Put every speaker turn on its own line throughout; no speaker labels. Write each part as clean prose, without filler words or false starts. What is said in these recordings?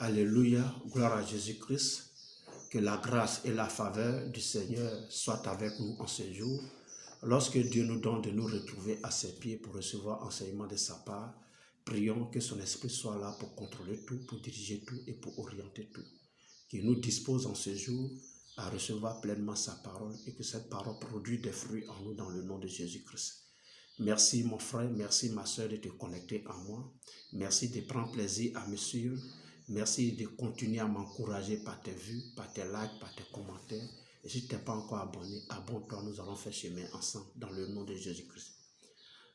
Alléluia, gloire à Jésus-Christ. Que la grâce et la faveur du Seigneur soient avec nous en ce jour. Lorsque Dieu nous donne de nous retrouver à ses pieds pour recevoir enseignement de sa part, prions que son esprit soit là pour contrôler tout, pour diriger tout et pour orienter tout. Qu'il nous dispose en ce jour à recevoir pleinement sa parole et que cette parole produise des fruits en nous dans le nom de Jésus-Christ. Merci mon frère, merci ma soeur de te connecter à moi. Merci de prendre plaisir à me suivre. Merci de continuer à m'encourager par tes vues, par tes likes, par tes commentaires. Et si tu n'es pas encore abonné, abonne-toi, nous allons faire chemin ensemble dans le nom de Jésus-Christ.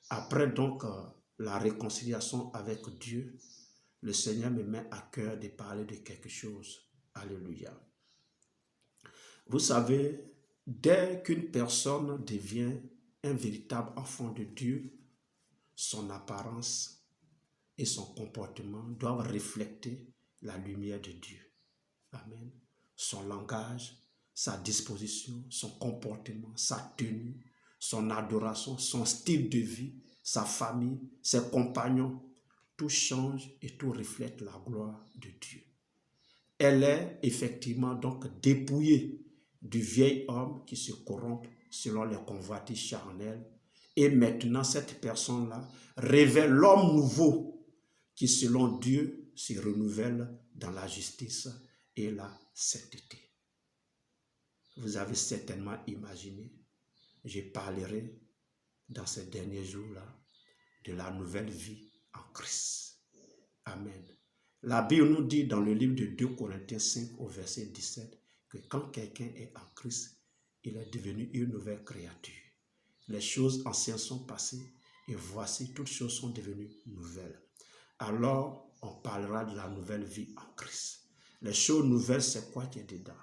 Après donc la réconciliation avec Dieu, le Seigneur me met à cœur de parler de quelque chose. Alléluia. Vous savez, dès qu'une personne devient un véritable enfant de Dieu, son apparence et son comportement doivent refléter la lumière de Dieu. Amen. Son langage, sa disposition, son comportement, sa tenue, son adoration, son style de vie, sa famille, ses compagnons, tout change et tout reflète la gloire de Dieu. Elle est effectivement donc dépouillée du vieil homme qui se corrompt selon les convoitises charnelles. Et maintenant, cette personne-là révèle l'homme nouveau qui, selon Dieu, se renouvelle dans la justice et la sainteté. Vous avez certainement imaginé, je parlerai dans ces derniers jours-là de la nouvelle vie en Christ. Amen. La Bible nous dit dans le livre de 2 Corinthiens 5 au verset 17 que quand quelqu'un est en Christ, il est devenu une nouvelle créature. Les choses anciennes sont passées et voici, toutes choses sont devenues nouvelles. Alors, on parlera de la nouvelle vie en Christ. Les choses nouvelles, c'est quoi qui est dedans?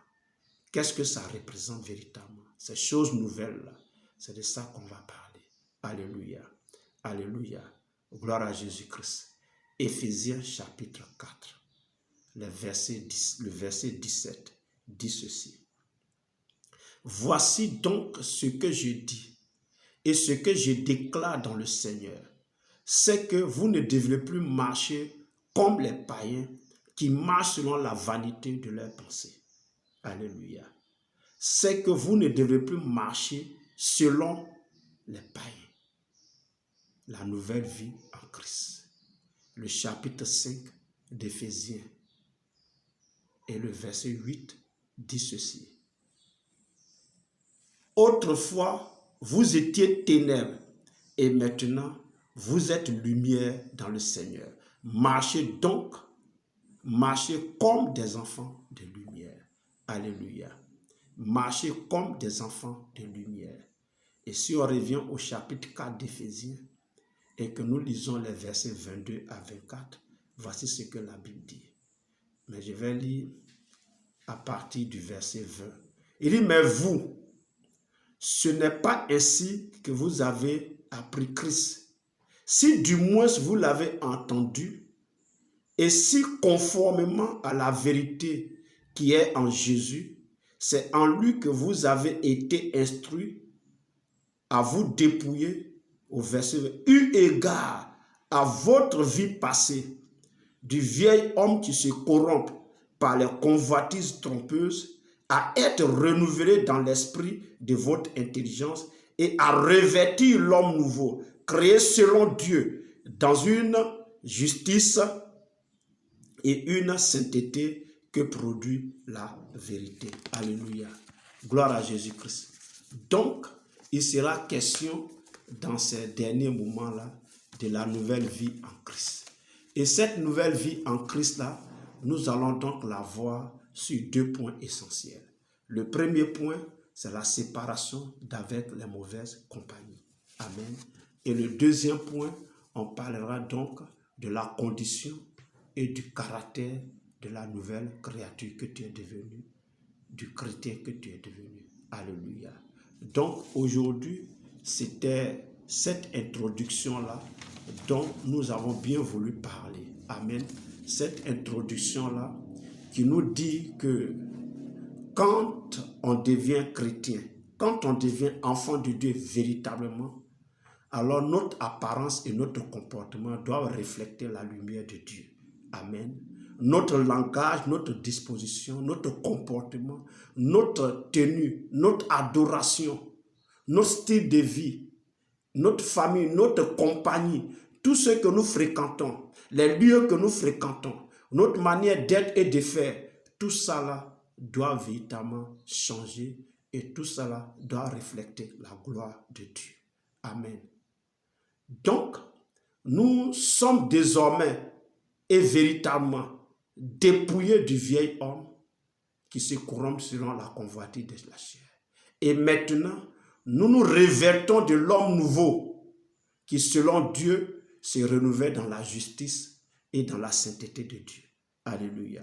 Qu'est-ce que ça représente véritablement? Ces choses nouvelles-là, c'est de ça qu'on va parler. Alléluia. Alléluia. Gloire à Jésus-Christ. Éphésiens chapitre 4, le verset 17 dit ceci. Voici donc ce que je dis et ce que je déclare dans le Seigneur, c'est que vous ne devez plus marcher comme les païens qui marchent selon la vanité de leurs pensées. Alléluia. C'est que vous ne devez plus marcher selon les païens. La nouvelle vie en Christ. Le chapitre 5 d'Éphésiens et le verset 8 dit ceci. Autrefois, vous étiez ténèbres et maintenant, vous êtes lumière dans le Seigneur. Marchez comme des enfants de lumière. Alléluia. Marchez comme des enfants de lumière. Et si on revient au chapitre 4 d'Éphésiens et que nous lisons les versets 22 à 24, voici ce que la Bible dit. Mais je vais lire à partir du verset 20. Il dit, mais vous, ce n'est pas ainsi que vous avez appris Christ. Si du moins vous l'avez entendu, et si conformément à la vérité qui est en Jésus, c'est en lui que vous avez été instruits à vous dépouiller, au verset, eu égard à votre vie passée, du vieil homme qui se corrompt par les convoitises trompeuses, à être renouvelé dans l'esprit de votre intelligence et à revêtir l'homme nouveau, créé selon Dieu, dans une justice et une sainteté que produit la vérité. Alléluia. Gloire à Jésus-Christ. Donc, il sera question dans ces derniers moments-là de la nouvelle vie en Christ. Et cette nouvelle vie en Christ-là, nous allons donc la voir sur 2 points essentiels. Le premier point, c'est la séparation d'avec les mauvaises compagnies. Amen. Et le deuxième point, on parlera donc de la condition et du caractère de la nouvelle créature que tu es devenu, du chrétien que tu es devenu. Alléluia. Donc aujourd'hui, c'était cette introduction-là dont nous avons bien voulu parler. Amen. Cette introduction-là qui nous dit que quand on devient chrétien, quand on devient enfant de Dieu véritablement, alors notre apparence et notre comportement doivent refléter la lumière de Dieu. Amen. notre langage, notre disposition, notre comportement, notre tenue, notre adoration, notre style de vie, notre famille, notre compagnie, tout ce que nous fréquentons, les lieux que nous fréquentons, notre manière d'être et de faire, tout ça là doit véritablement changer et tout cela doit refléter la gloire de Dieu. Amen. Donc, nous sommes désormais et véritablement dépouillés du vieil homme qui se corrompt selon la convoitise de la chair. Et maintenant, nous nous révertons de l'homme nouveau qui, selon Dieu, se renouvelle dans la justice et dans la sainteté de Dieu. Alléluia.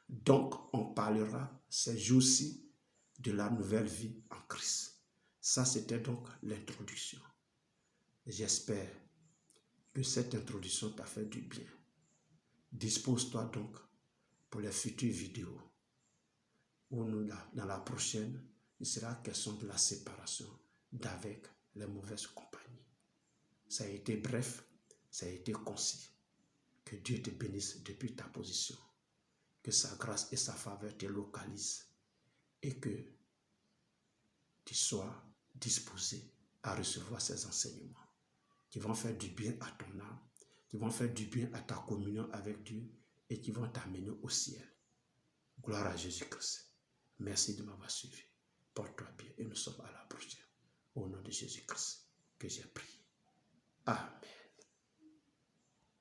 Donc, on parlera ces jours-ci de la nouvelle vie en Christ. Ça, c'était donc l'introduction. J'espère que cette introduction t'a fait du bien. Dispose-toi donc pour les futures vidéos où dans la prochaine, il sera question de la séparation d'avec les mauvaises compagnies. Ça a été bref, ça a été concis. Que Dieu te bénisse depuis ta position. Que sa grâce et sa faveur te localisent et que tu sois disposé à recevoir ces enseignements qui vont faire du bien à ton âme, qui vont faire du bien à ta communion avec Dieu et qui vont t'amener au ciel. Gloire à Jésus-Christ. Merci de m'avoir suivi. Porte-toi bien et nous sommes à la prochaine. Au nom de Jésus-Christ que j'ai prié. Amen.